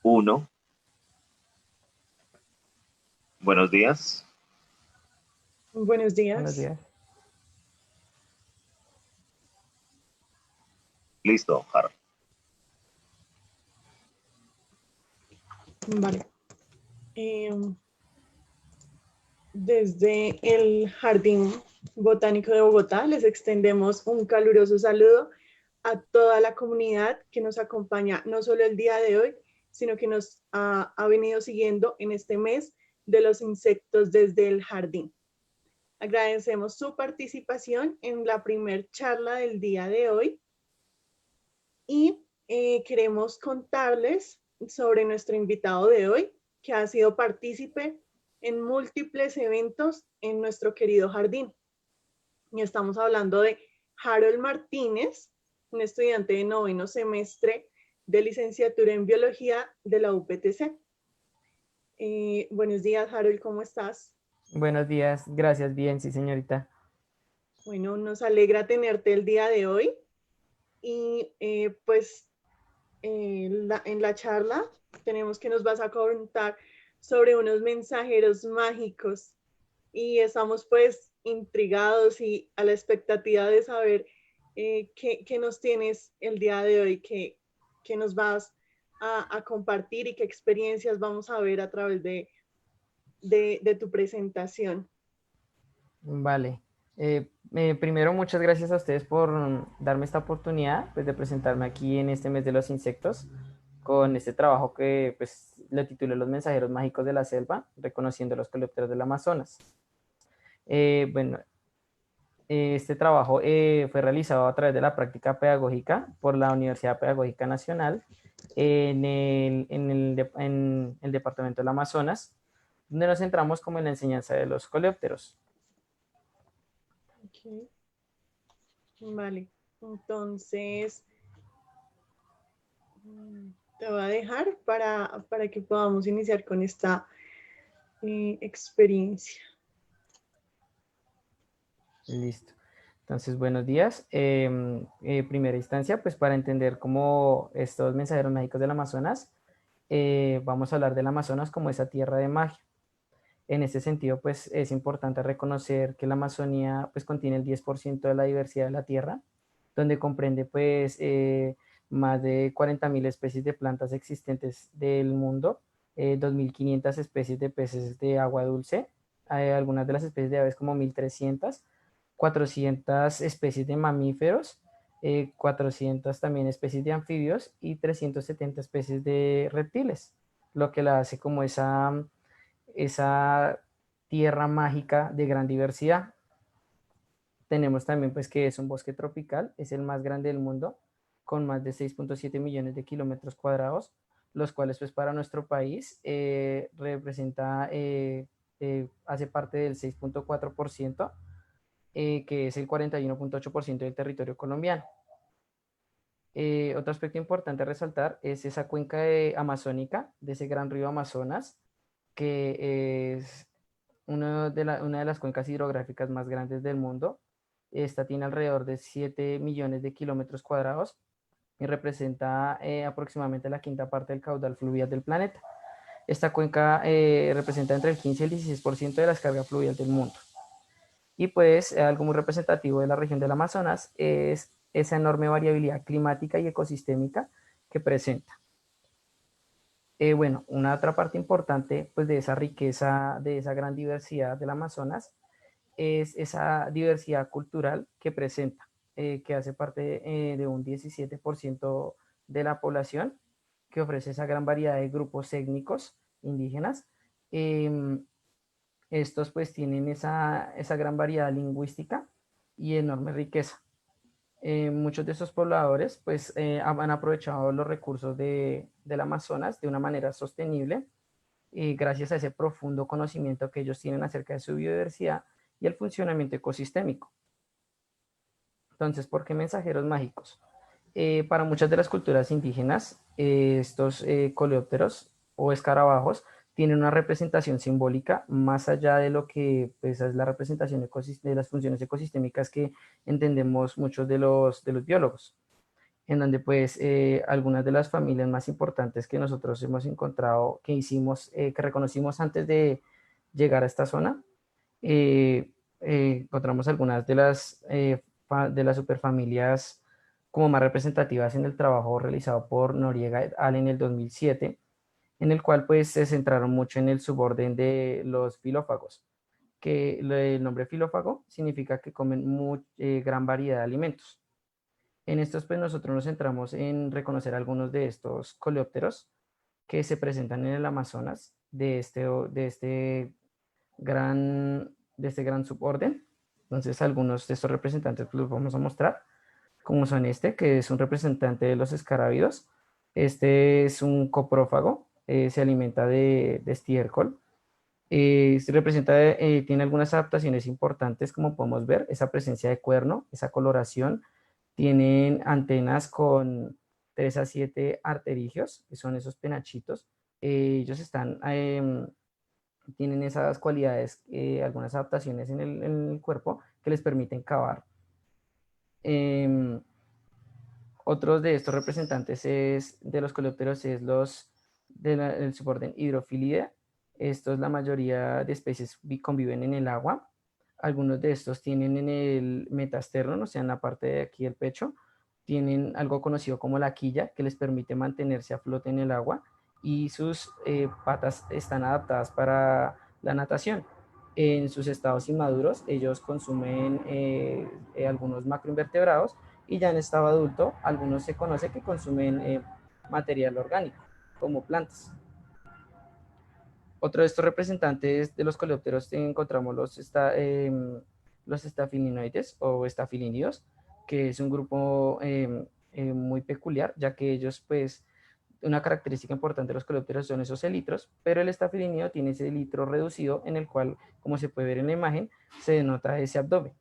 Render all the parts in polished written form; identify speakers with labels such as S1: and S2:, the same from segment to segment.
S1: Uno, buenos días.
S2: Buenos
S3: Buenos
S2: días.
S3: días.
S1: Listo, Harold.
S2: Vale. Em, Desde el Jardín Botánico de Bogotá les extendemos un caluroso saludo a toda la comunidad que nos acompaña no solo el día de hoy, sino que nos ha venido siguiendo en este mes de los insectos desde el jardín. Agradecemos su participación en la primer charla del día de hoy y queremos contarles sobre nuestro invitado de hoy, que ha sido partícipe en múltiples eventos en nuestro querido jardín. Y estamos hablando de Harold Martínez, un estudiante de noveno semestre de licenciatura en biología de la UPTC. Buenos días, Harold, ¿cómo estás?
S3: Buenos días, gracias, bien, sí, señorita.
S2: Bueno, nos alegra tenerte el día de hoy y pues en la charla tenemos que nos vas a contar sobre unos mensajeros mágicos y estamos pues intrigados y a la expectativa de saber qué nos tienes el día de hoy, qué nos vas a compartir y qué experiencias vamos a ver a través de tu presentación.
S3: Vale. Primero, muchas gracias a ustedes por darme esta oportunidad pues, de presentarme aquí en este mes de los insectos con este trabajo que pues, le titulé Los mensajeros mágicos de la selva, reconociendo los coleópteros del Amazonas. Bueno, este trabajo fue realizado a través de la práctica pedagógica por la Universidad Pedagógica Nacional en el departamento del Amazonas, donde nos centramos como en la enseñanza de los coleópteros.
S2: Okay. Vale, entonces te voy a dejar para que podamos iniciar con esta experiencia.
S3: Listo. Entonces, buenos días. Primera instancia, pues para entender cómo estos mensajeros mágicos del Amazonas, vamos a hablar del Amazonas como esa tierra de magia. En este sentido, pues es importante reconocer que la Amazonía pues contiene el 10% de la diversidad de la tierra, donde comprende pues más de 40.000 especies de plantas existentes del mundo, 2.500 especies de peces de agua dulce, algunas de las especies de aves como 1.300, 400 especies de mamíferos, 400 también especies de anfibios y 370 especies de reptiles, lo que la hace como esa tierra mágica de gran diversidad. Tenemos también pues que es un bosque tropical, es el más grande del mundo, con más de 6.7 millones de kilómetros cuadrados, los cuales pues para nuestro país representa, hace parte del 6.4%, que es el 41.8% del territorio colombiano. Otro aspecto importante a resaltar es esa cuenca amazónica de ese gran río Amazonas, que es una de las cuencas hidrográficas más grandes del mundo. Esta tiene alrededor de 7 millones de kilómetros cuadrados y representa aproximadamente la quinta parte del caudal fluvial del planeta. Esta cuenca representa entre el 15 y el 16% de la descarga fluvial del mundo. Y pues algo muy representativo de la región del Amazonas es esa enorme variabilidad climática y ecosistémica que presenta. Bueno, una otra parte importante pues, de esa riqueza, de esa gran diversidad del Amazonas, es esa diversidad cultural que presenta, que hace parte de un 17% de la población, que ofrece esa gran variedad de grupos étnicos indígenas. Estos pues tienen esa gran variedad lingüística y enorme riqueza. Muchos de esos pobladores pues han aprovechado los recursos del Amazonas de una manera sostenible gracias a ese profundo conocimiento que ellos tienen acerca de su biodiversidad y el funcionamiento ecosistémico. Entonces, ¿por qué mensajeros mágicos? Para muchas de las culturas indígenas, estos coleópteros o escarabajos tienen una representación simbólica más allá de lo que pues, es la representación de las funciones ecosistémicas que entendemos muchos de los biólogos. en donde pues algunas de las familias más importantes que nosotros hemos encontrado, que reconocimos antes de llegar a esta zona, encontramos algunas de las superfamilias como más representativas en el trabajo realizado por Noriega et al. En el 2007, en el cual pues se centraron mucho en el suborden de los filófagos, que el nombre filófago significa que comen gran variedad de alimentos. En estos pues nosotros nos centramos en reconocer algunos de estos coleópteros que se presentan en el Amazonas de este gran suborden. Entonces algunos de estos representantes pues, los vamos a mostrar, como son que es un representante de los escarábidos. Este es un coprófago, se alimenta de estiércol. Tiene algunas adaptaciones importantes, como podemos ver, esa presencia de cuerno, esa coloración. Tienen antenas con 3 a 7 arterigios, que son esos penachitos. Ellos tienen esas cualidades, algunas adaptaciones en el cuerpo que les permiten cavar. Otros de estos representantes de los coleópteros es del suborden Hydrophilidae. Estos, la mayoría de especies conviven en el agua. Algunos de estos tienen en el metasterno, o sea, en la parte de aquí del pecho, tienen algo conocido como la quilla, que les permite mantenerse a flote en el agua, y sus patas están adaptadas para la natación. En sus estados inmaduros, ellos consumen algunos macroinvertebrados, y ya en estado adulto, algunos se conoce que consumen material orgánico, como plantas. Otro de estos representantes de los coleópteros encontramos los estafilinoides o estafilinidos, que es un grupo muy peculiar, ya que ellos, pues, una característica importante de los coleópteros son esos elitros, pero el estafilinido tiene ese elitro reducido en el cual, como se puede ver en la imagen, se denota ese abdomen.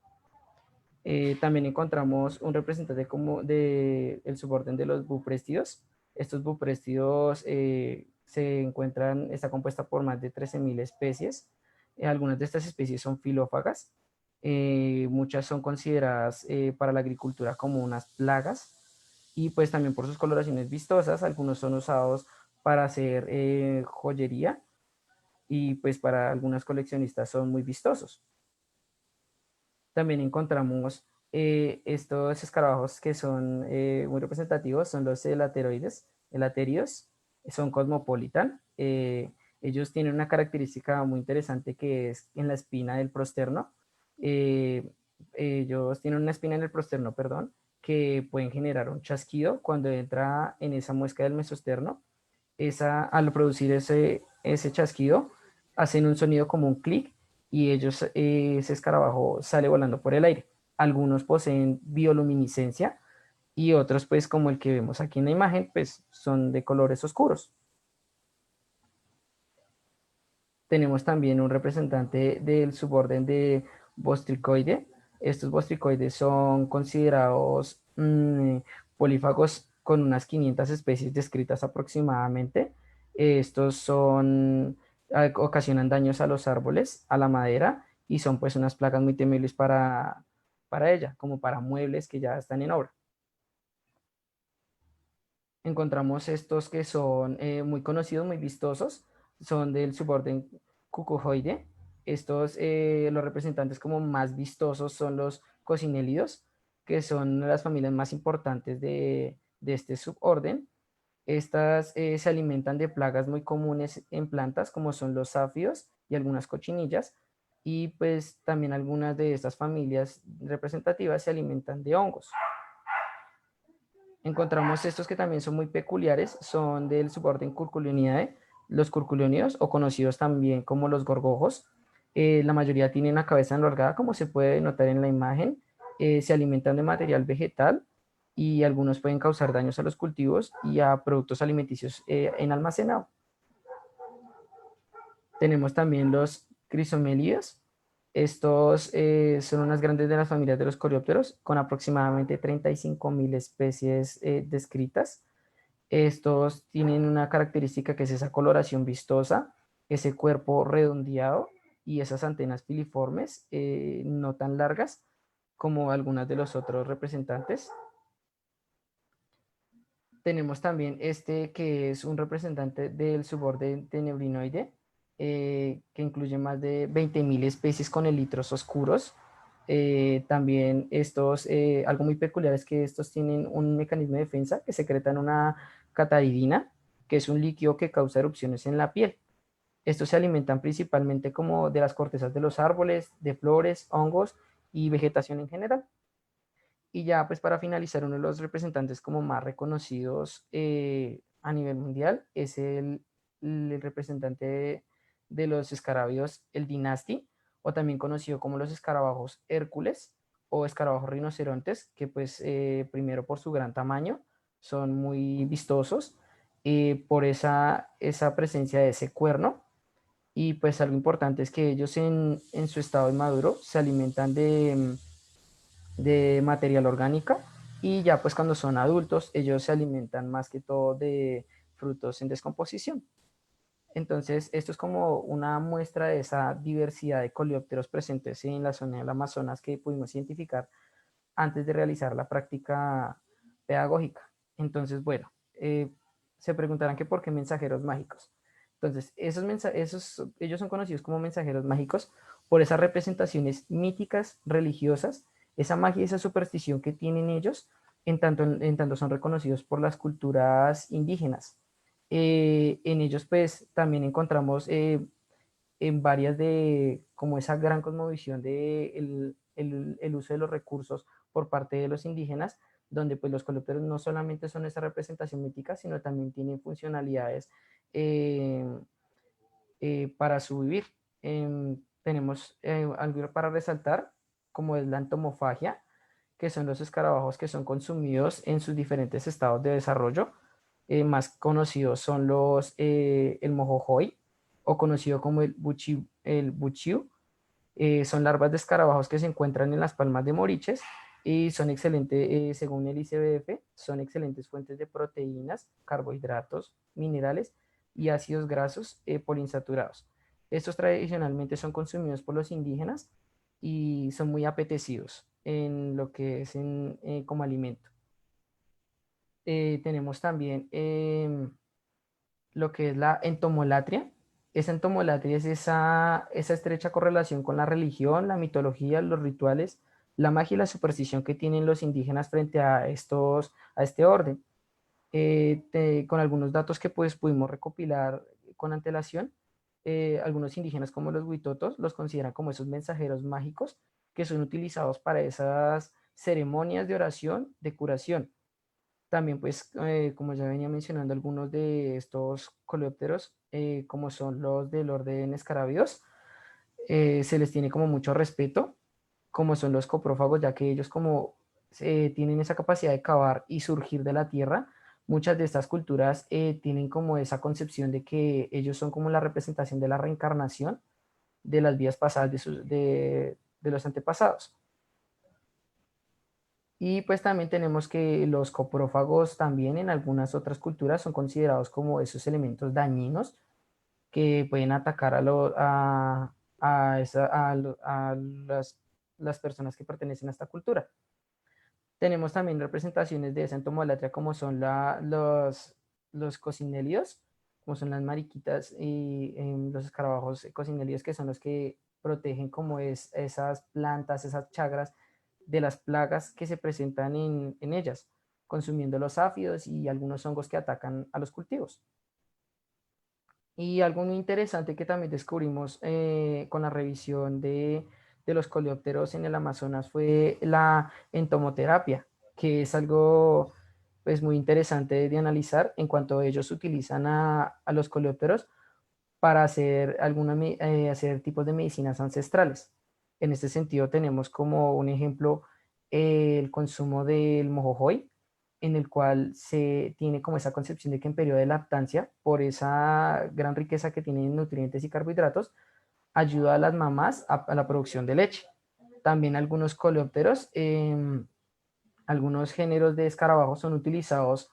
S3: También encontramos un representante como del suborden de los buprestidos. Estos buprestidos está compuesta por más de 13.000 especies. Algunas de estas especies son filófagas. Muchas son consideradas para la agricultura como unas plagas, y pues también por sus coloraciones vistosas. Algunos son usados para hacer joyería, y pues para algunos coleccionistas son muy vistosos. También encontramos estos escarabajos que son muy representativos, son los elaterios, son cosmopolitan. Ellos tienen una característica muy interesante, que es en la espina del prosterno. Ellos tienen una espina en el prosterno, perdón, que pueden generar un chasquido cuando entra en esa muesca del mesosterno. Al producir ese chasquido, hacen un sonido como un clic, y ese escarabajo sale volando por el aire. Algunos poseen bioluminiscencia, y otros, pues como el que vemos aquí en la imagen, pues son de colores oscuros. Tenemos también un representante del suborden de Bostricoide. Estos bostricoides son considerados polífagos, con unas 500 especies descritas aproximadamente. Ocasionan daños a los árboles, a la madera, y son pues unas plagas muy temibles para ella, como para muebles que ya están en obra. Encontramos estos que son muy conocidos, muy vistosos, son del suborden Cucujoide. Los representantes como más vistosos son los cocinélidos, que son las familias más importantes de este suborden. Estas se alimentan de plagas muy comunes en plantas, como son los sáfidos y algunas cochinillas, y pues también algunas de estas familias representativas se alimentan de hongos. Encontramos estos que también son muy peculiares, son del suborden Curculionidae, los curculionidos, o conocidos también como los gorgojos. La mayoría tienen una cabeza alargada, como se puede notar en la imagen. Se alimentan de material vegetal, y algunos pueden causar daños a los cultivos y a productos alimenticios en almacenado. Tenemos también los crisomélidos. Estos son unas grandes de las familias de los coreópteros, con aproximadamente 35.000 especies descritas. Estos tienen una característica, que es esa coloración vistosa, ese cuerpo redondeado y esas antenas filiformes, no tan largas como algunas de los otros representantes. Tenemos también este que es un representante del suborden Tenebrinoide, que incluye más de 20.000 especies con elitros oscuros. También estos, algo muy peculiar es que estos tienen un mecanismo de defensa que secretan una catadidina, que es un líquido que causa erupciones en la piel. Estos se alimentan principalmente como de las cortezas de los árboles, de flores, hongos y vegetación en general. Y ya pues para finalizar, uno de los representantes como más reconocidos a nivel mundial es el representante de los escarabios, el Dynasty, o también conocido como los escarabajos Hércules o escarabajos rinocerontes, que pues primero por su gran tamaño son muy vistosos, por esa presencia de ese cuerno. Y pues algo importante es que ellos en su estado inmaduro se alimentan de material orgánica y ya pues cuando son adultos ellos se alimentan más que todo de frutos en descomposición. Entonces esto es como una muestra de esa diversidad de coleópteros presentes en la zona del Amazonas que pudimos identificar antes de realizar la práctica pedagógica. Entonces, bueno, se preguntarán que por qué mensajeros mágicos. Entonces, ellos son conocidos como mensajeros mágicos por esas representaciones míticas, religiosas, esa magia y esa superstición que tienen ellos, en tanto son reconocidos por las culturas indígenas. En ellos, pues, también encontramos en varias de como esa gran cosmovisión de el uso de los recursos por parte de los indígenas, donde pues los coleópteros no solamente son esa representación mítica, sino también tienen funcionalidades eh, para su vivir. Tenemos algo para resaltar, como es la entomofagia, que son los escarabajos que son consumidos en sus diferentes estados de desarrollo. Más conocidos son el mojojoy, o conocido como el buchiu. Son larvas de escarabajos que se encuentran en las palmas de moriches y son excelentes, según el ICBF, son excelentes fuentes de proteínas, carbohidratos, minerales y ácidos grasos poliinsaturados. Estos tradicionalmente son consumidos por los indígenas y son muy apetecidos en lo que es como alimento. Tenemos también lo que es la entomolatria. Esa entomolatria es esa estrecha correlación con la religión, la mitología, los rituales, la magia y la superstición que tienen los indígenas frente a este orden. Con algunos datos que pues pudimos recopilar con antelación, algunos indígenas como los huitotos los consideran como esos mensajeros mágicos que son utilizados para esas ceremonias de oración, de curación. También, pues, como ya venía mencionando, algunos de estos coleópteros, como son los del orden escarabios, se les tiene como mucho respeto, como son los coprófagos, ya que ellos como tienen esa capacidad de cavar y surgir de la tierra. Muchas de estas culturas tienen como esa concepción de que ellos son como la representación de la reencarnación de las vidas pasadas de los antepasados. Y pues también tenemos que los coprófagos también en algunas otras culturas son considerados como esos elementos dañinos que pueden atacar las personas que pertenecen a esta cultura. Tenemos también representaciones de esa entomolatría como son los cocinélidos, como son las mariquitas y los escarabajos cocinélidos, que son los que protegen como esas plantas, esas chagras de las plagas que se presentan en ellas, consumiendo los áfidos y algunos hongos que atacan a los cultivos. Y algo muy interesante que también descubrimos con la revisión de los coleópteros en el Amazonas fue la entomoterapia, que es algo pues, muy interesante de analizar en cuanto ellos utilizan a los coleópteros para hacer tipos de medicinas ancestrales. En este sentido tenemos como un ejemplo el consumo del mojojoy, en el cual se tiene como esa concepción de que en periodo de lactancia, por esa gran riqueza que tiene en nutrientes y carbohidratos, ayuda a las mamás a la producción de leche. También algunos coleópteros, algunos géneros de escarabajos son utilizados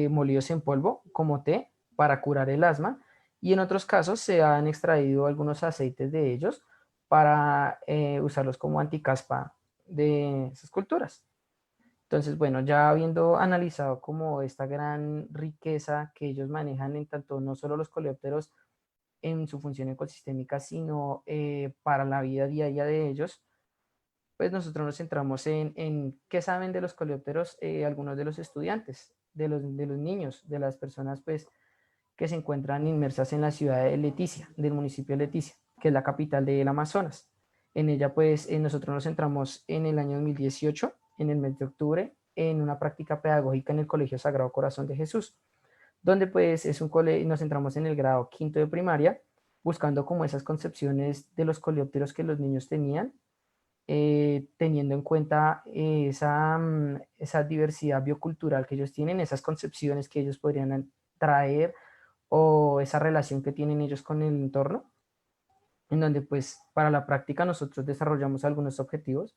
S3: molidos en polvo como té para curar el asma, y en otros casos se han extraído algunos aceites de ellos para usarlos como anticaspa de esas culturas. Entonces, bueno, ya habiendo analizado como esta gran riqueza que ellos manejan en tanto no solo los coleópteros en su función ecosistémica, sino para la vida diaria de ellos, pues nosotros nos centramos en qué saben de los coleópteros algunos de los estudiantes, de los niños, de las personas pues que se encuentran inmersas en la ciudad de Leticia, del municipio de Leticia, que es la capital del Amazonas. En ella pues nosotros nos centramos en el año 2018, en el mes de octubre, en una práctica pedagógica en el Colegio Sagrado Corazón de Jesús, donde pues es un nos centramos en el grado quinto de primaria, buscando como esas concepciones de los coleópteros que los niños tenían, teniendo en cuenta esa diversidad biocultural que ellos tienen, esas concepciones que ellos podrían traer o esa relación que tienen ellos con el entorno, en donde pues para la práctica nosotros desarrollamos algunos objetivos,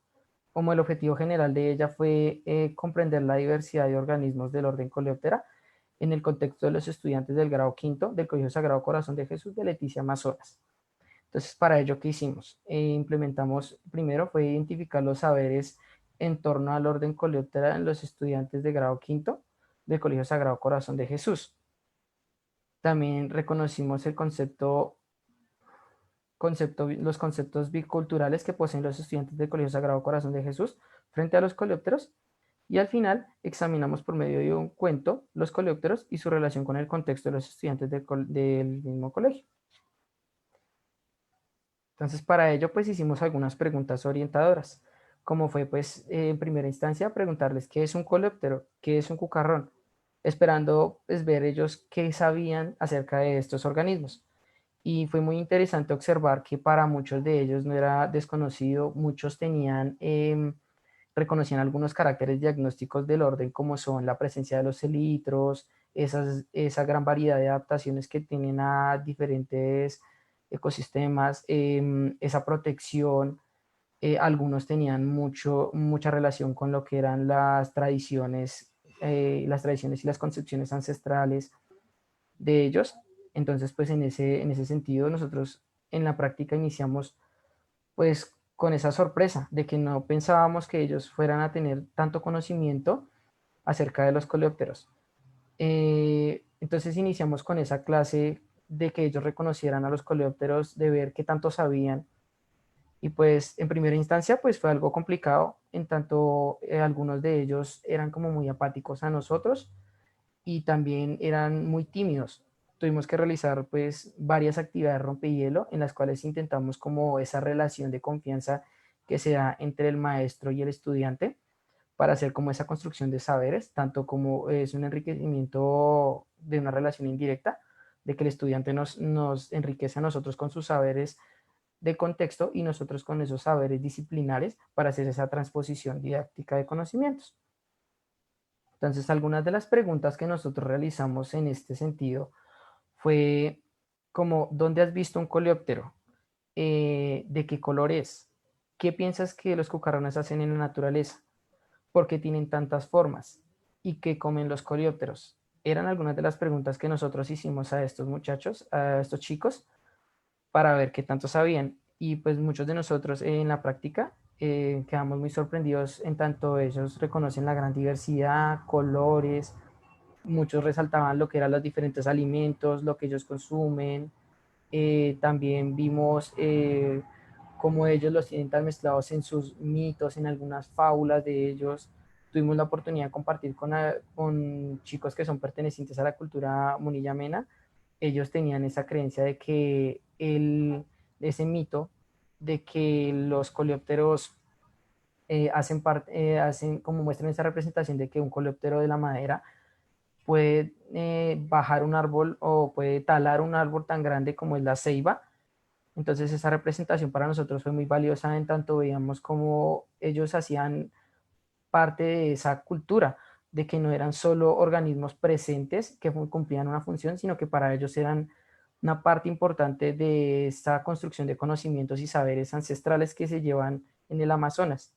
S3: como el objetivo general de ella fue comprender la diversidad de organismos del orden Coleoptera en el contexto de los estudiantes del grado quinto del Colegio Sagrado Corazón de Jesús de Leticia, Amazonas. Entonces, para ello, ¿qué hicimos? Implementamos, primero fue identificar los saberes en torno al orden Coleoptera en los estudiantes de grado quinto del Colegio Sagrado Corazón de Jesús. También reconocimos el los conceptos biculturales que poseen los estudiantes del Colegio Sagrado Corazón de Jesús frente a los coleópteros. Y al final examinamos por medio de un cuento los coleópteros y su relación con el contexto de los estudiantes del mismo colegio. Entonces, para ello, pues hicimos algunas preguntas orientadoras, como fue, pues, en primera instancia, preguntarles qué es un coleóptero, qué es un cucarrón, esperando, pues, ver ellos qué sabían acerca de estos organismos. Y fue muy interesante observar que para muchos de ellos no era desconocido, muchos reconocían algunos caracteres diagnósticos del orden, como son la presencia de los elitros, esa gran variedad de adaptaciones que tienen a diferentes ecosistemas, esa protección. Algunos tenían mucha relación con lo que eran las tradiciones y las concepciones ancestrales de ellos. Entonces, pues en ese sentido, nosotros en la práctica iniciamos pues con esa sorpresa de que no pensábamos que ellos fueran a tener tanto conocimiento acerca de los coleópteros. Entonces iniciamos con esa clase de que ellos reconocieran a los coleópteros, de ver qué tanto sabían. Y pues en primera instancia pues fue algo complicado, en tanto algunos de ellos eran como muy apáticos a nosotros y también eran muy tímidos. Tuvimos que realizar pues varias actividades rompehielo en las cuales intentamos como esa relación de confianza que se da entre el maestro y el estudiante para hacer como esa construcción de saberes, tanto como es un enriquecimiento de una relación indirecta, de que el estudiante nos enriquece a nosotros con sus saberes de contexto y nosotros con esos saberes disciplinares para hacer esa transposición didáctica de conocimientos. Entonces, algunas de las preguntas que nosotros realizamos en este sentido fue como, ¿dónde has visto un coleóptero? ¿De qué color es? ¿Qué piensas que los cucarrones hacen en la naturaleza? ¿Por qué tienen tantas formas? ¿Y qué comen los coleópteros? Eran algunas de las preguntas que nosotros hicimos a estos muchachos, a estos chicos, para ver qué tanto sabían. Y pues muchos de nosotros en la práctica quedamos muy sorprendidos en tanto ellos reconocen la gran diversidad, colores, muchos resaltaban lo que eran los diferentes alimentos, lo que ellos consumen. También vimos cómo ellos los tienen tan mezclados en sus mitos, en algunas fábulas de ellos. Tuvimos la oportunidad de compartir con chicos que son pertenecientes a la cultura munillamena. Ellos tenían esa creencia de que ese mito de que los coleópteros hacen como muestran esa representación de que un coleóptero de la madera puede bajar un árbol o puede talar un árbol tan grande como es la ceiba. Entonces esa representación para nosotros fue muy valiosa en tanto veíamos cómo ellos hacían parte de esa cultura, de que no eran solo organismos presentes que cumplían una función, sino que para ellos eran una parte importante de esta construcción de conocimientos y saberes ancestrales que se llevan en el Amazonas.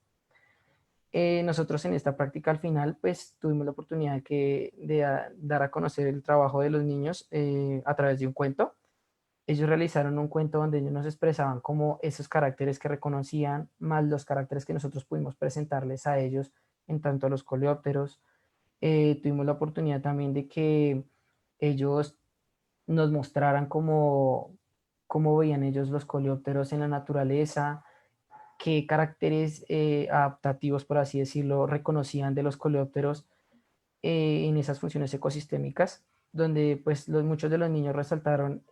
S3: Nosotros en esta práctica al final pues tuvimos la oportunidad de dar a conocer el trabajo de los niños a través de un cuento. Ellos realizaron un cuento donde ellos nos expresaban como esos caracteres que reconocían, más los caracteres que nosotros pudimos presentarles a ellos en tanto a los coleópteros. Tuvimos la oportunidad también de que ellos nos mostraran cómo veían ellos los coleópteros en la naturaleza, qué caracteres adaptativos, por así decirlo, reconocían de los coleópteros en esas funciones ecosistémicas, donde pues muchos de los niños resaltaron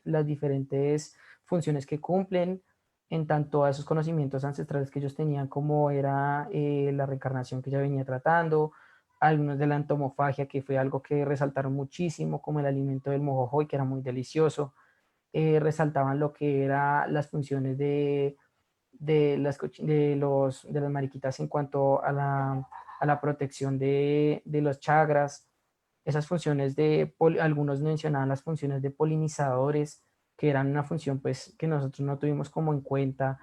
S3: las diferentes funciones que cumplen en tanto a esos conocimientos ancestrales que ellos tenían, como era la reencarnación que ya venía tratando, algunos de la entomofagia, que fue algo que resaltaron muchísimo, como el alimento del mojojoy, que era muy delicioso. Resaltaban lo que eran las funciones de las mariquitas en cuanto a la protección de los chakras, esas funciones algunos mencionaban las funciones de polinizadores, que eran una función pues que nosotros no tuvimos como en cuenta.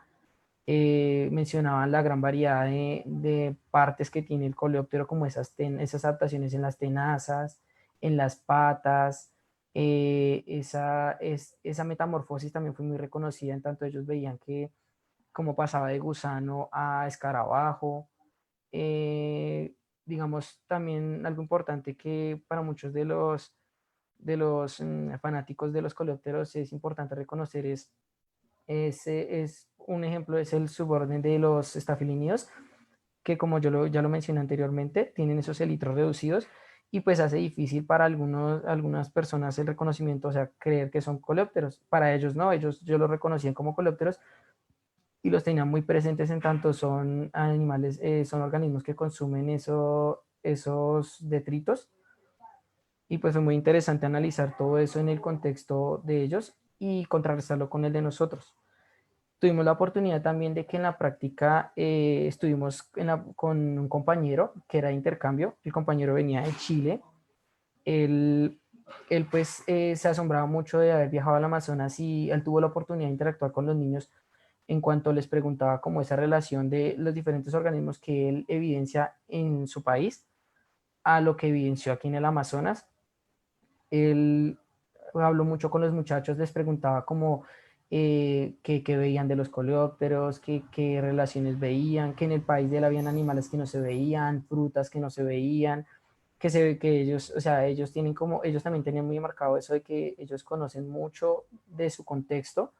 S3: Mencionaban la gran variedad de partes que tiene el coleóptero, como esas adaptaciones en las tenazas, en las patas. Esa metamorfosis también fue muy reconocida, en tanto ellos veían que como pasaba de gusano a escarabajo. Eh, digamos, también algo importante que para muchos de los fanáticos de los coleópteros es importante reconocer es un ejemplo, es el suborden de los estafilinios, que como ya lo mencioné anteriormente, tienen esos elitros reducidos y pues hace difícil para algunas personas el reconocimiento, o sea, creer que son coleópteros. Para ellos no, yo los reconocían como coleópteros y los tenían muy presentes en tanto son animales, son organismos que consumen esos detritos. Y pues fue muy interesante analizar todo eso en el contexto de ellos y contrarrestarlo con el de nosotros. Tuvimos la oportunidad también de que en la práctica estuvimos con un compañero que era de intercambio. El compañero venía de Chile. Él, él pues se asombraba mucho de haber viajado al Amazonas y él tuvo la oportunidad de interactuar con los niños en cuanto les preguntaba cómo esa relación de los diferentes organismos que él evidencia en su país a lo que evidenció aquí en el Amazonas. Él habló mucho con los muchachos, les preguntaba cómo qué veían de los coleópteros, qué relaciones veían, que en el país de él habían animales que no se veían, frutas que no se veían, que se ve que ellos, o sea, ellos también tenían muy marcado eso de que ellos conocen mucho de su contexto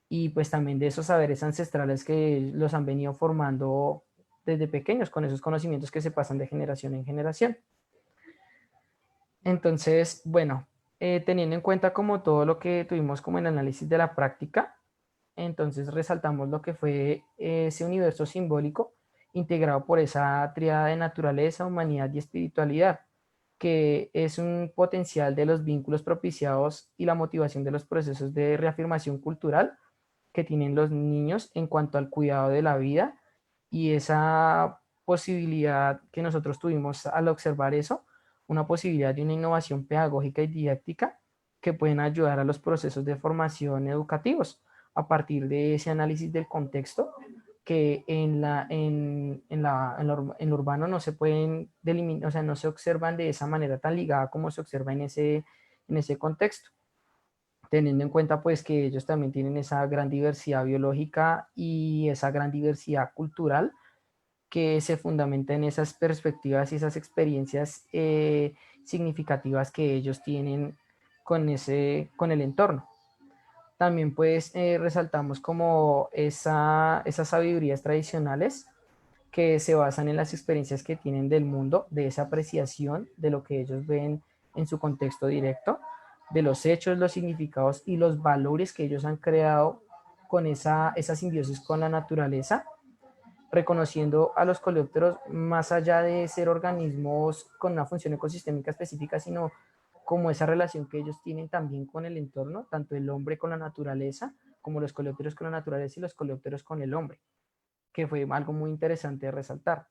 S3: y pues también de esos saberes ancestrales que los han venido formando desde pequeños con esos conocimientos que se pasan de generación en generación. Entonces, bueno, teniendo en cuenta como todo lo que tuvimos como el análisis de la práctica, entonces resaltamos lo que fue ese universo simbólico integrado por esa tríada de naturaleza, humanidad y espiritualidad, que es un potencial de los vínculos propiciados y la motivación de los procesos de reafirmación cultural que tienen los niños en cuanto al cuidado de la vida y esa posibilidad que nosotros tuvimos al observar eso, una posibilidad de una innovación pedagógica y didáctica que pueden ayudar a los procesos de formación educativos a partir de ese análisis del contexto que en lo urbano no se pueden delimitar, o sea, no se observan de esa manera tan ligada como se observa en ese contexto, teniendo en cuenta pues que ellos también tienen esa gran diversidad biológica y esa gran diversidad cultural que se fundamenta en esas perspectivas y esas experiencias significativas que ellos tienen con el entorno. También pues resaltamos como esas sabidurías tradicionales que se basan en las experiencias que tienen del mundo, de esa apreciación de lo que ellos ven en su contexto directo, de los hechos, los significados y los valores que ellos han creado con esa simbiosis con la naturaleza, reconociendo a los coleópteros más allá de ser organismos con una función ecosistémica específica, sino como esa relación que ellos tienen también con el entorno, tanto el hombre con la naturaleza, como los coleópteros con la naturaleza y los coleópteros con el hombre, que fue algo muy interesante de resaltar.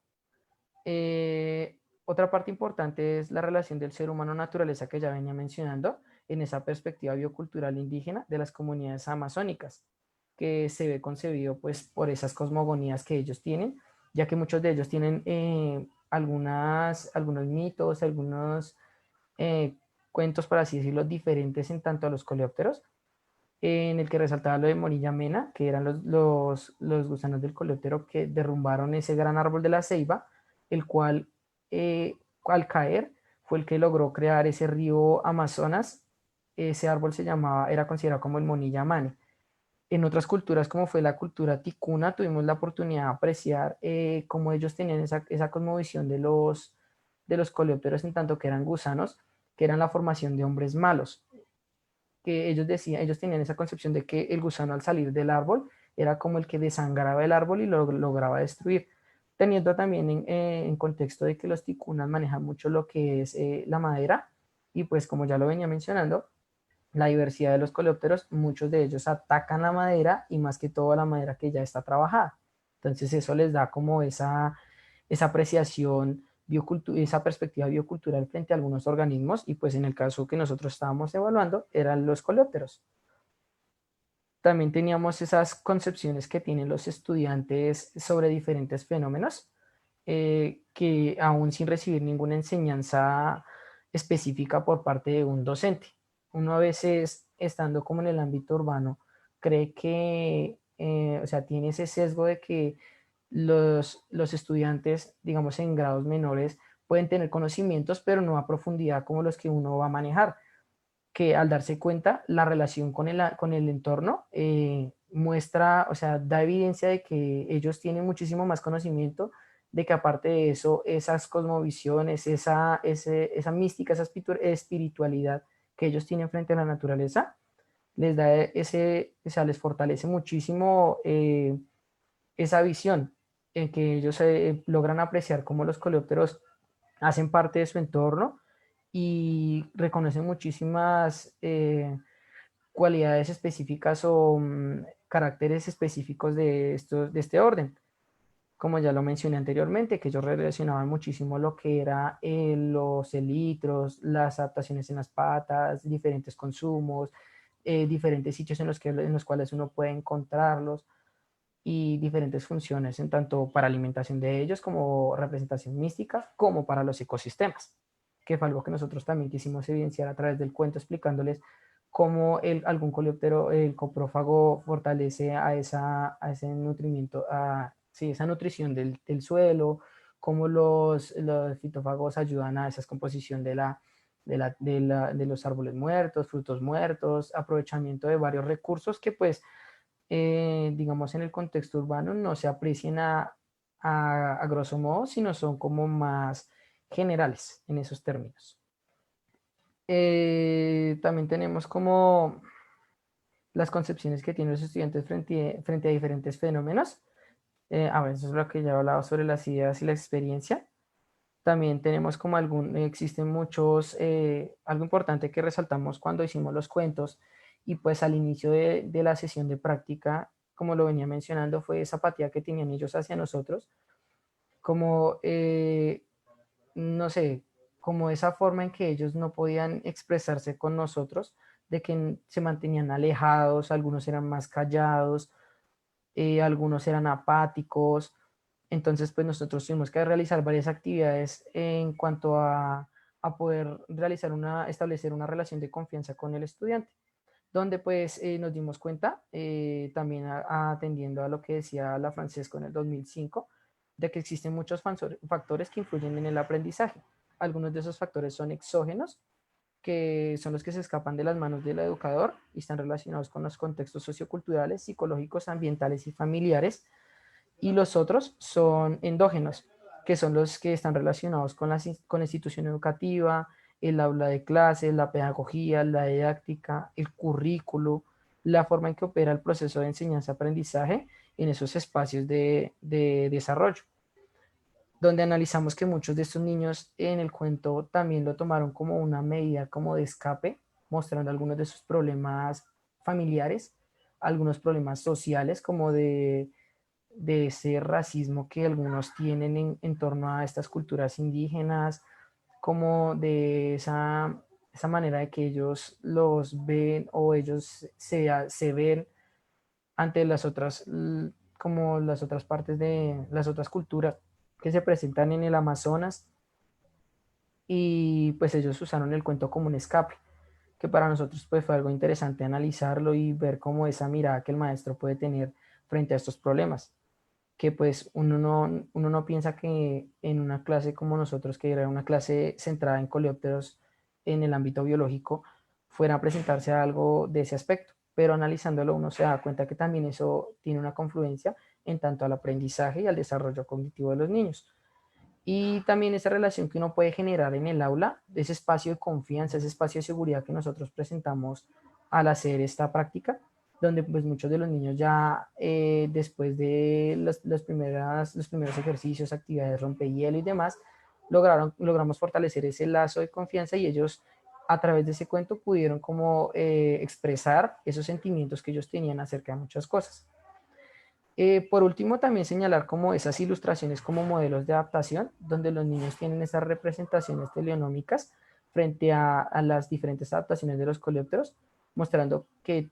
S3: Otra parte importante es la relación del ser humano-naturaleza que ya venía mencionando en esa perspectiva biocultural indígena de las comunidades amazónicas, que se ve concebido pues por esas cosmogonías que ellos tienen, ya que muchos de ellos tienen algunos mitos, algunos cuentos, por así decirlo, diferentes en tanto a los coleópteros, en el que resaltaba lo de Morilla Mena, que eran los gusanos del coleóptero que derrumbaron ese gran árbol de la ceiba, el cual al caer fue el que logró crear ese río Amazonas. Ese árbol era considerado como el Monilla Mane. En otras culturas, como fue la cultura ticuna, tuvimos la oportunidad de apreciar cómo ellos tenían esa cosmovisión de los coleópteros, en tanto que eran gusanos, que eran la formación de hombres malos, que ellos decían, ellos tenían esa concepción de que el gusano al salir del árbol era como el que desangraba el árbol y lo lograba destruir, teniendo también en contexto de que los ticunas manejan mucho lo que es la madera, y pues como ya lo venía mencionando, la diversidad de los coleópteros, muchos de ellos atacan la madera y más que todo la madera que ya está trabajada. Entonces eso les da como esa apreciación, esa perspectiva biocultural frente a algunos organismos, y pues en el caso que nosotros estábamos evaluando eran los coleópteros. También teníamos esas concepciones que tienen los estudiantes sobre diferentes fenómenos, que aún sin recibir ninguna enseñanza específica por parte de un docente. Uno a veces, estando como en el ámbito urbano, cree que, o sea, tiene ese sesgo de que los estudiantes, digamos, en grados menores, pueden tener conocimientos, pero no a profundidad como los que uno va a manejar, que al darse cuenta, la relación con el entorno muestra, o sea, da evidencia de que ellos tienen muchísimo más conocimiento, de que aparte de eso, esas cosmovisiones, esa mística, esa espiritualidad que ellos tienen frente a la naturaleza, les da o sea, les fortalece muchísimo esa visión en que ellos logran apreciar cómo los coleópteros hacen parte de su entorno y reconocen muchísimas cualidades específicas o caracteres específicos de este orden. Como ya lo mencioné anteriormente, que ellos relacionaban muchísimo lo que era los elitros, las adaptaciones en las patas, diferentes consumos, diferentes sitios en los cuales uno puede encontrarlos, y diferentes funciones, en tanto para alimentación de ellos como representación mística, como para los ecosistemas, que fue algo que nosotros también quisimos evidenciar a través del cuento, explicándoles cómo algún coleóptero, el coprófago, fortalece a ese nutrimiento, sí, esa nutrición del suelo, cómo los fitófagos ayudan a esa descomposición de los árboles muertos, frutos muertos, aprovechamiento de varios recursos que pues digamos, en el contexto urbano no se aprecian a grosso modo, sino son como más generales en esos términos. También tenemos como las concepciones que tienen los estudiantes frente a diferentes fenómenos. A ver, eso es lo que ya he hablado sobre las ideas y la experiencia. También tenemos como existen muchos, algo importante que resaltamos cuando hicimos los cuentos, y pues al inicio de la sesión de práctica, como lo venía mencionando, fue esa apatía que tenían ellos hacia nosotros, como, no sé, como esa forma en que ellos no podían expresarse con nosotros, de que se mantenían alejados, algunos eran más callados, algunos eran apáticos. Entonces, pues nosotros tuvimos que realizar varias actividades en cuanto a poder establecer una relación de confianza con el estudiante, donde pues nos dimos cuenta, también atendiendo a lo que decía la Francesco en el 2005, de que existen muchos factores que influyen en el aprendizaje. Algunos de esos factores son exógenos, que son los que se escapan de las manos del educador y están relacionados con los contextos socioculturales, psicológicos, ambientales y familiares. Y los otros son endógenos, que son los que están relacionados con la institución educativa, el aula de clases, la pedagogía, la didáctica, el currículo, la forma en que opera el proceso de enseñanza-aprendizaje en esos espacios de desarrollo, donde analizamos que muchos de estos niños en el cuento también lo tomaron como una medida como de escape, mostrando algunos de sus problemas familiares, algunos problemas sociales como de ese racismo que algunos tienen en torno a estas culturas indígenas, como de esa manera de que ellos los ven o ellos se ven ante las otras, como las otras partes de las otras culturas que se presentan en el Amazonas, y pues ellos usaron el cuento como un escape. que para nosotros pues fue algo interesante analizarlo y ver cómo esa mirada que el maestro puede tener frente a estos problemas, que pues uno no piensa que en una clase como nosotros, que era una clase centrada en coleópteros en el ámbito biológico, fuera a presentarse algo de ese aspecto, pero analizándolo uno se da cuenta que también eso tiene una confluencia en tanto al aprendizaje y al desarrollo cognitivo de los niños. Y también esa relación que uno puede generar en el aula, ese espacio de confianza, ese espacio de seguridad que nosotros presentamos al hacer esta práctica, donde pues muchos de los niños ya después de los primeros ejercicios, actividades rompehielo y demás, logramos fortalecer ese lazo de confianza y ellos a través de ese cuento pudieron como expresar esos sentimientos que ellos tenían acerca de muchas cosas. Por último, también señalar como esas ilustraciones como modelos de adaptación, donde los niños tienen esas representaciones teleonómicas frente a las diferentes adaptaciones de los coleópteros, mostrando que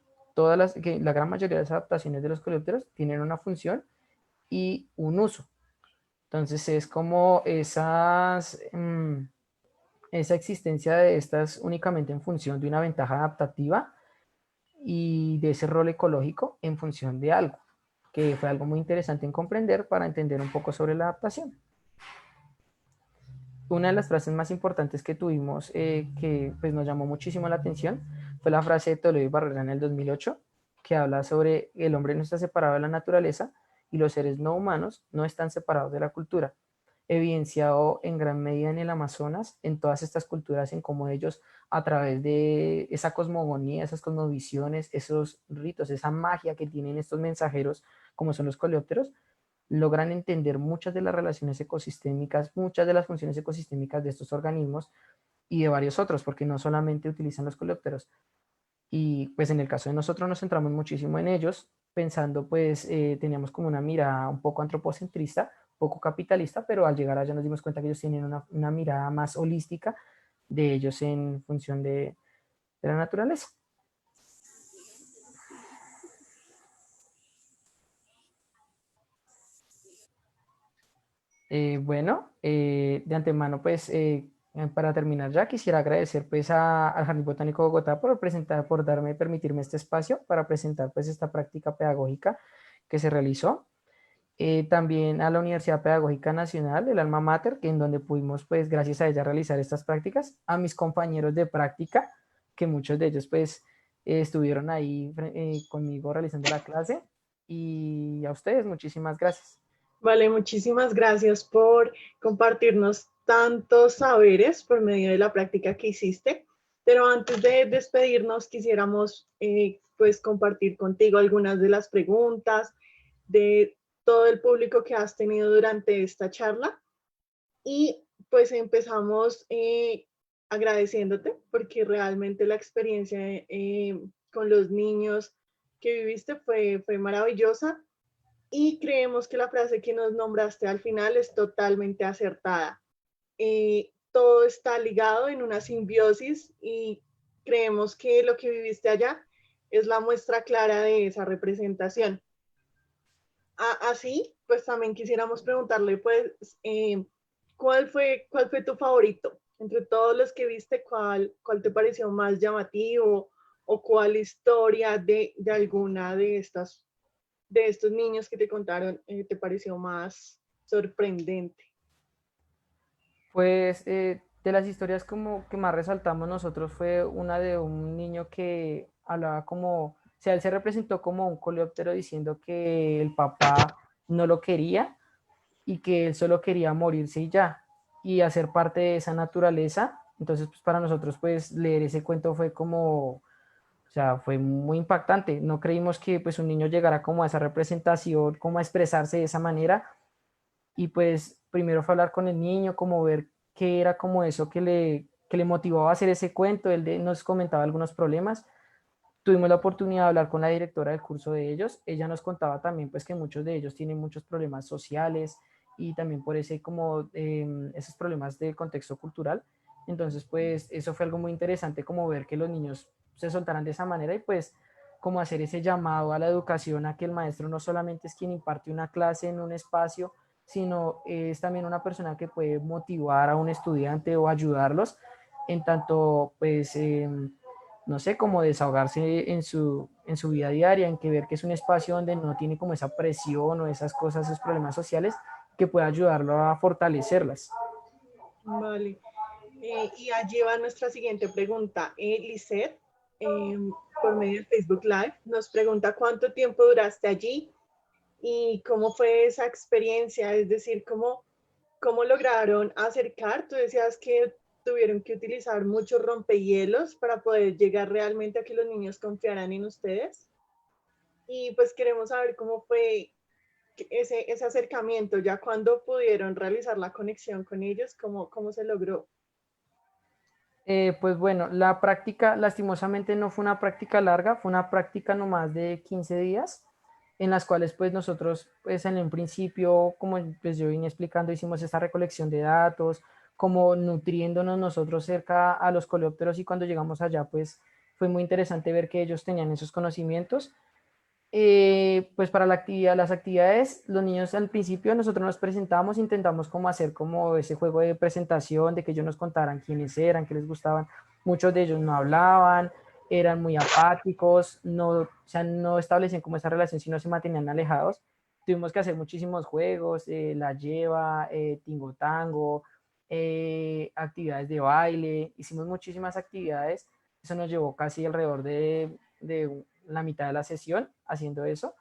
S3: que la gran mayoría de las adaptaciones de los coleópteros tienen una función y un uso. Entonces es como esa existencia de estas únicamente en función de una ventaja adaptativa y de ese rol ecológico en función de algo, que fue algo muy interesante en comprender para entender un poco sobre la adaptación. Una de las frases más importantes que tuvimos, que pues, nos llamó muchísimo la atención, fue la frase de Toledo y Barrera en el 2008, que habla sobre el hombre no está separado de la naturaleza y los seres no humanos no están separados de la cultura, evidenciado en gran medida en el Amazonas, en todas estas culturas, en cómo ellos, a través de esa cosmogonía, esas cosmovisiones, esos ritos, esa magia que tienen estos mensajeros, como son los coleópteros, logran entender muchas de las relaciones ecosistémicas, muchas de las funciones ecosistémicas de estos organismos y de varios otros, porque no solamente utilizan los coleópteros. Y pues en el caso de nosotros nos centramos muchísimo en ellos, pensando pues teníamos como una mirada un poco antropocentrista, poco capitalista, pero al llegar allá nos dimos cuenta que ellos tienen una mirada más holística de ellos en función de la naturaleza. De antemano, pues, para terminar ya, quisiera agradecer pues al Jardín Botánico de Bogotá por presentar, por permitirme este espacio para presentar pues esta práctica pedagógica que se realizó. También a la Universidad Pedagógica Nacional, el Alma Mater, que en donde pudimos pues gracias a ella realizar estas prácticas, a mis compañeros de práctica, que muchos de ellos pues estuvieron ahí conmigo realizando la clase, y a ustedes muchísimas gracias.
S2: Vale, muchísimas gracias por compartirnos tantos saberes por medio de la práctica que hiciste. Pero antes de despedirnos, quisiéramos pues compartir contigo algunas de las preguntas de todo el público que has tenido durante esta charla. Y pues empezamos agradeciéndote porque realmente la experiencia con los niños que viviste fue maravillosa y creemos que la frase que nos nombraste al final es totalmente acertada. Todo está ligado en una simbiosis y creemos que lo que viviste allá es la muestra clara de esa representación. Así, pues también quisiéramos preguntarle, pues, ¿cuál fue tu favorito? Entre todos los que viste, ¿cuál te pareció más llamativo o cuál historia de alguna de estos niños que te contaron te pareció más sorprendente?
S3: Pues de las historias como que más resaltamos nosotros fue una de un niño que hablaba como, o sea, él se representó como un coleóptero diciendo que el papá no lo quería y que él solo quería morirse y ya, y hacer parte de esa naturaleza. Entonces, pues para nosotros, pues leer ese cuento fue como, o sea, fue muy impactante. No creímos que pues un niño llegara como a esa representación, como a expresarse de esa manera. Y pues primero fue hablar con el niño, como ver qué era como eso que le motivaba a hacer ese cuento. Nos comentaba algunos problemas. Tuvimos la oportunidad de hablar con la directora del curso de ellos. Ella nos contaba también pues que muchos de ellos tienen muchos problemas sociales y también por ese como esos problemas del contexto cultural. Entonces pues eso fue algo muy interesante como ver que los niños se soltaran de esa manera y pues como hacer ese llamado a la educación, a que el maestro no solamente es quien imparte una clase en un espacio, sino es también una persona que puede motivar a un estudiante o ayudarlos en tanto pues no sé, como desahogarse en su vida diaria, en que ver que es un espacio donde no tiene como esa presión o esas cosas, esos problemas sociales, que pueda ayudarlo a fortalecerlas.
S2: Vale. Y allí va nuestra siguiente pregunta. Lisette, por medio de Facebook Live, nos pregunta cuánto tiempo duraste allí y cómo fue esa experiencia, es decir, cómo lograron acercar. Tú decías que tuvieron que utilizar muchos rompehielos para poder llegar realmente a que los niños confiaran en ustedes. Y pues queremos saber cómo fue ese acercamiento, ya cuando pudieron realizar la conexión con ellos, cómo se logró.
S3: Pues bueno, la práctica lastimosamente no fue una práctica larga, fue una práctica nomás de 15 días, en las cuales pues nosotros pues en un principio, como pues yo vine explicando, hicimos esta recolección de datos, como nutriéndonos nosotros cerca a los coleópteros, y cuando llegamos allá pues fue muy interesante ver que ellos tenían esos conocimientos. Pues para la actividad, las actividades, los niños al principio nosotros nos presentamos, intentamos como hacer como ese juego de presentación, de que ellos nos contaran quiénes eran, qué les gustaban. Muchos de ellos no hablaban, eran muy apáticos, no, o sea, no establecían como esa relación, sino se mantenían alejados. Tuvimos que hacer muchísimos juegos, la lleva, tingo tango, actividades de baile, hicimos muchísimas actividades. Eso nos llevó casi alrededor de la mitad de la sesión haciendo eso.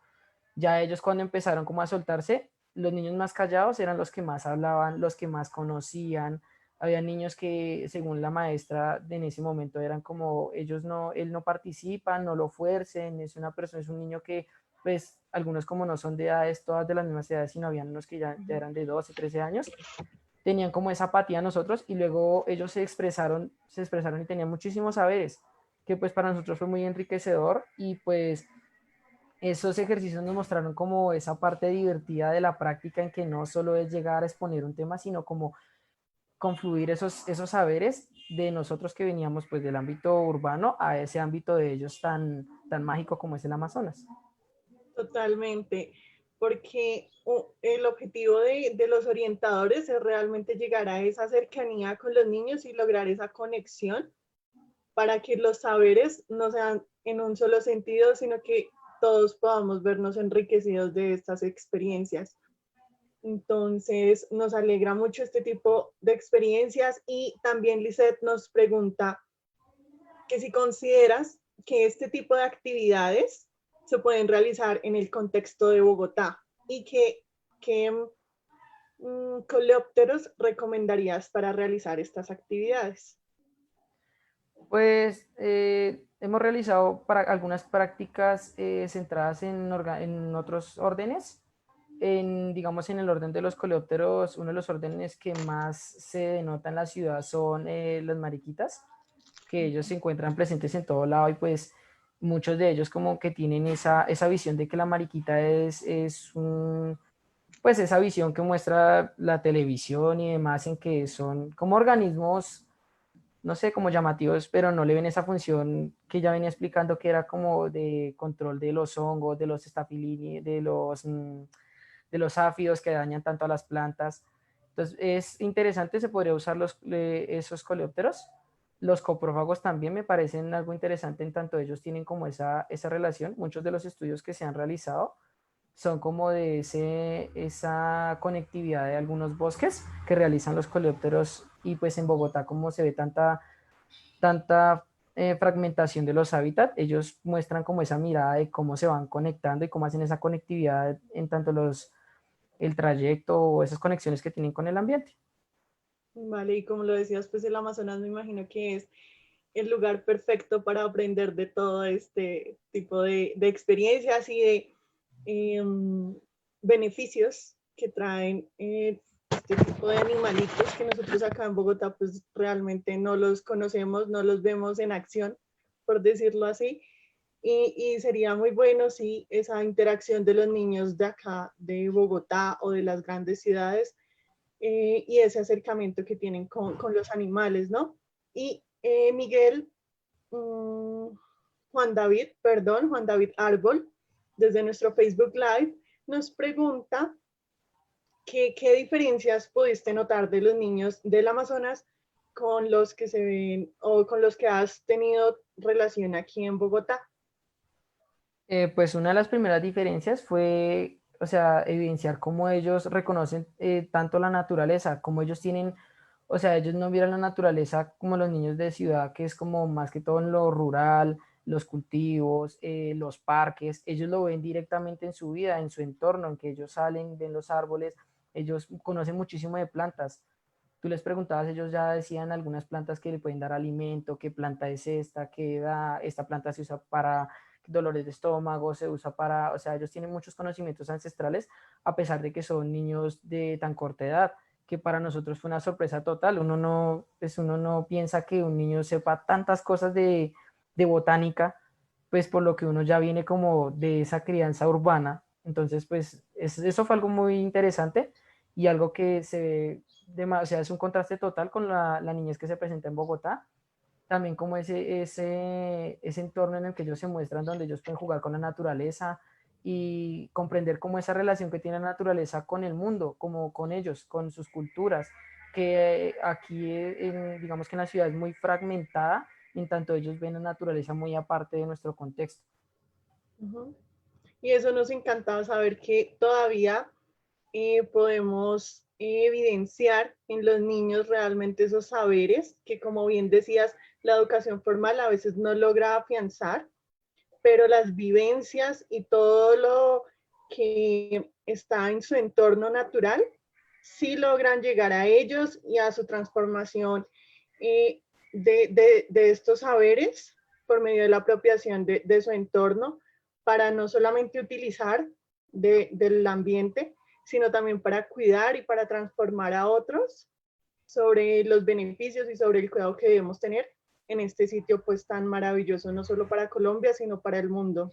S3: Ya ellos cuando empezaron como a soltarse, los niños más callados eran los que más hablaban, los que más conocían. Había niños que, según la maestra en ese momento, eran como, ellos no, él no participa, no lo fuercen, es una persona, es un niño que, pues, algunos como no son de edades, todas de las mismas edades, sino habían unos que ya eran de 12, 13 años, tenían como esa apatía a nosotros, y luego ellos se expresaron y tenían muchísimos saberes, que pues para nosotros fue muy enriquecedor. Y pues esos ejercicios nos mostraron como esa parte divertida de la práctica, en que no solo es llegar a exponer un tema, sino como confluir esos saberes de nosotros que veníamos pues del ámbito urbano a ese ámbito de ellos tan mágico como es el Amazonas.
S2: Totalmente, porque el objetivo de los orientadores es realmente llegar a esa cercanía con los niños y lograr esa conexión para que los saberes no sean en un solo sentido, sino que todos podamos vernos enriquecidos de estas experiencias. Entonces, nos alegra mucho este tipo de experiencias. Y también Lisette nos pregunta que si consideras que este tipo de actividades se pueden realizar en el contexto de Bogotá y que coleópteros recomendarías para realizar estas actividades.
S3: Pues hemos realizado algunas prácticas centradas en otros órdenes. Digamos, en el orden de los coleópteros, uno de los órdenes que más se denota en la ciudad son los mariquitas, que ellos se encuentran presentes en todo lado, y pues muchos de ellos como que tienen esa visión de que la mariquita pues esa visión que muestra la televisión y demás, en que son como organismos, no sé, como llamativos, pero no le ven esa función que ya venía explicando, que era como de control de los hongos, de los estafilini, de los áfidos que dañan tanto a las plantas. Entonces es interesante, se podría usar esos coleópteros. Los coprófagos también me parecen algo interesante, en tanto ellos tienen como esa relación. Muchos de los estudios que se han realizado son como de esa conectividad de algunos bosques que realizan los coleópteros, y pues en Bogotá, como se ve tanta fragmentación de los hábitats, ellos muestran como esa mirada de cómo se van conectando y cómo hacen esa conectividad en tanto el trayecto o esas conexiones que tienen con el ambiente.
S2: Vale, y como lo decías, pues el Amazonas me imagino que es el lugar perfecto para aprender de todo este tipo de experiencias y de beneficios que traen este tipo de animalitos que nosotros acá en Bogotá pues realmente no los conocemos, no los vemos en acción, por decirlo así. Y sería muy bueno si esa interacción de los niños de acá, de Bogotá o de las grandes ciudades, y ese acercamiento que tienen con los animales, ¿no? Y Miguel, Juan David Árbol, desde nuestro Facebook Live, nos pregunta qué diferencias pudiste notar de los niños del Amazonas con los que se ven o con los que has tenido relación aquí en Bogotá?
S3: Pues una de las primeras diferencias fue, o sea, evidenciar cómo ellos reconocen tanto la naturaleza, como ellos tienen, o sea, ellos no miran la naturaleza como los niños de ciudad, que es como más que todo en lo rural, los cultivos, los parques, ellos lo ven directamente en su vida, en su entorno, en que ellos salen, ven los árboles, ellos conocen muchísimo de plantas. Tú les preguntabas, ellos ya decían algunas plantas que le pueden dar alimento, qué planta es esta, qué da, esta planta se usa para dolores de estómago, se usa para, o sea, ellos tienen muchos conocimientos ancestrales, a pesar de que son niños de tan corta edad, que para nosotros fue una sorpresa total. Uno no, pues uno no piensa que un niño sepa tantas cosas de botánica, pues por lo que uno ya viene como de esa crianza urbana. Entonces, pues eso fue algo muy interesante y algo que o sea, es un contraste total con la niñez que se presenta en Bogotá, también como ese entorno en el que ellos se muestran, donde ellos pueden jugar con la naturaleza y comprender cómo esa relación que tiene la naturaleza con el mundo, como con ellos, con sus culturas, que aquí, digamos que en la ciudad es muy fragmentada, en tanto ellos ven la naturaleza muy aparte de nuestro contexto.
S2: Ujú. Y eso nos encantaba saber que todavía podemos evidenciar en los niños realmente esos saberes que, como bien decías, la educación formal a veces no logra afianzar, pero las vivencias y todo lo que está en su entorno natural sí logran llegar a ellos y a su transformación de estos saberes por medio de la apropiación de su entorno para no solamente utilizar del ambiente, sino también para cuidar y para transformar a otros sobre los beneficios y sobre el cuidado que debemos tener en este sitio pues tan maravilloso, no solo para Colombia, sino para el mundo.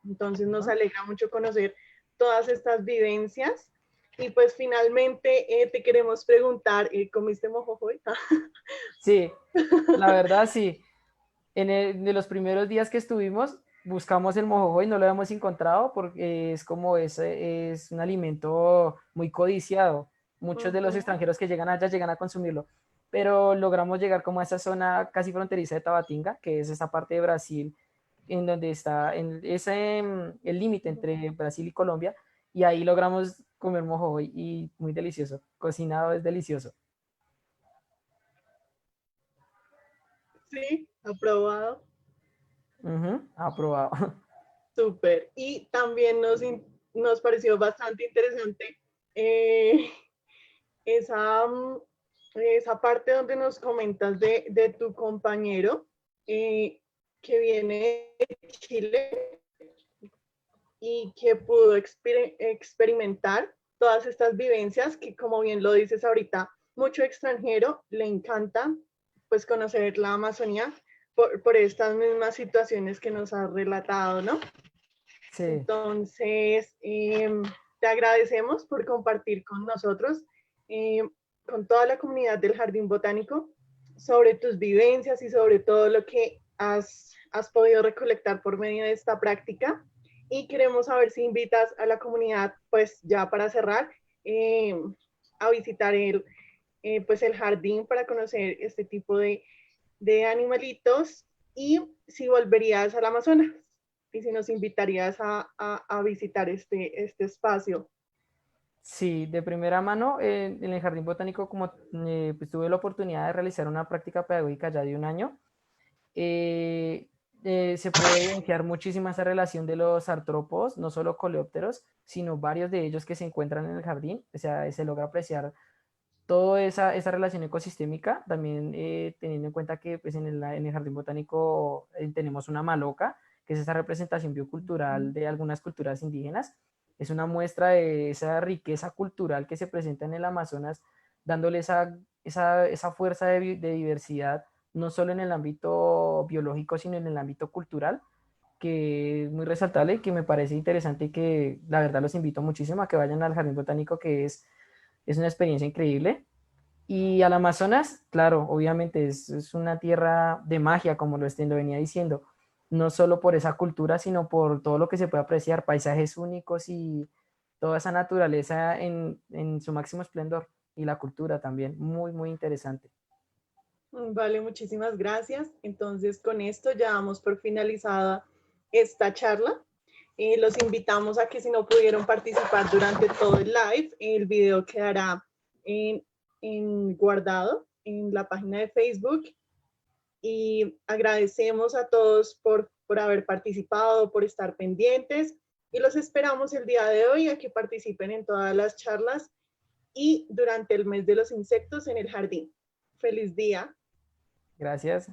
S2: Entonces nos alegra mucho conocer todas estas vivencias. Y pues finalmente te queremos preguntar, ¿comiste mojojoy?
S3: Sí, la verdad sí. De los primeros días que estuvimos, buscamos el mojojoy, no lo habíamos encontrado porque es como es un alimento muy codiciado. Muchos de los extranjeros que llegan allá llegan a consumirlo, pero logramos llegar como a esa zona casi fronteriza de Tabatinga, que es esa parte de Brasil, en donde está el límite entre Brasil y Colombia, y ahí logramos comer mojojoy y muy delicioso. Cocinado es delicioso.
S2: Sí, aprobado.
S3: Aprobado.
S2: Súper. Y también nos pareció bastante interesante eh, esa, esa parte donde nos comentas de tu compañero que viene de Chile y que pudo experimentar todas estas vivencias que, como bien lo dices ahorita, mucho extranjero le encanta pues conocer la Amazonía por estas mismas situaciones que nos has relatado, ¿no?
S3: Sí.
S2: Entonces, te agradecemos por compartir con nosotros, eh, con toda la comunidad del Jardín Botánico, sobre tus vivencias y sobre todo lo que has podido recolectar por medio de esta práctica. Y queremos saber si invitas a la comunidad, pues ya para cerrar, a visitar pues el jardín para conocer este tipo de animalitos y si volverías al Amazonas y si nos invitarías a visitar este espacio.
S3: Sí, de primera mano, en el Jardín Botánico, como pues, tuve la oportunidad de realizar una práctica pedagógica ya de un año, se puede evidenciar muchísima esa relación de los artrópodos, no solo coleópteros, sino varios de ellos que se encuentran en el jardín. O sea, se logra apreciar toda esa relación ecosistémica, también teniendo en cuenta que pues, en el Jardín Botánico tenemos una maloca, que es esa representación biocultural de algunas culturas indígenas. Es una muestra de esa riqueza cultural que se presenta en el Amazonas, dándole esa fuerza de diversidad, no solo en el ámbito biológico, sino en el ámbito cultural, que es muy resaltable y que me parece interesante y que la verdad los invito muchísimo a que vayan al Jardín Botánico, que es una experiencia increíble. Y al Amazonas, claro, obviamente es una tierra de magia, como lo venía diciendo, no solo por esa cultura, sino por todo lo que se puede apreciar, paisajes únicos y toda esa naturaleza en su máximo esplendor y la cultura también, muy, muy interesante.
S2: Vale, muchísimas gracias. Entonces, con esto ya damos por finalizada esta charla. Los invitamos a que si no pudieron participar durante todo el live, el video quedará guardado en la página de Facebook. Y agradecemos a todos por haber participado, por estar pendientes. Y los esperamos el día de hoy a que participen en todas las charlas y durante el mes de los insectos en el jardín. Feliz día.
S3: Gracias.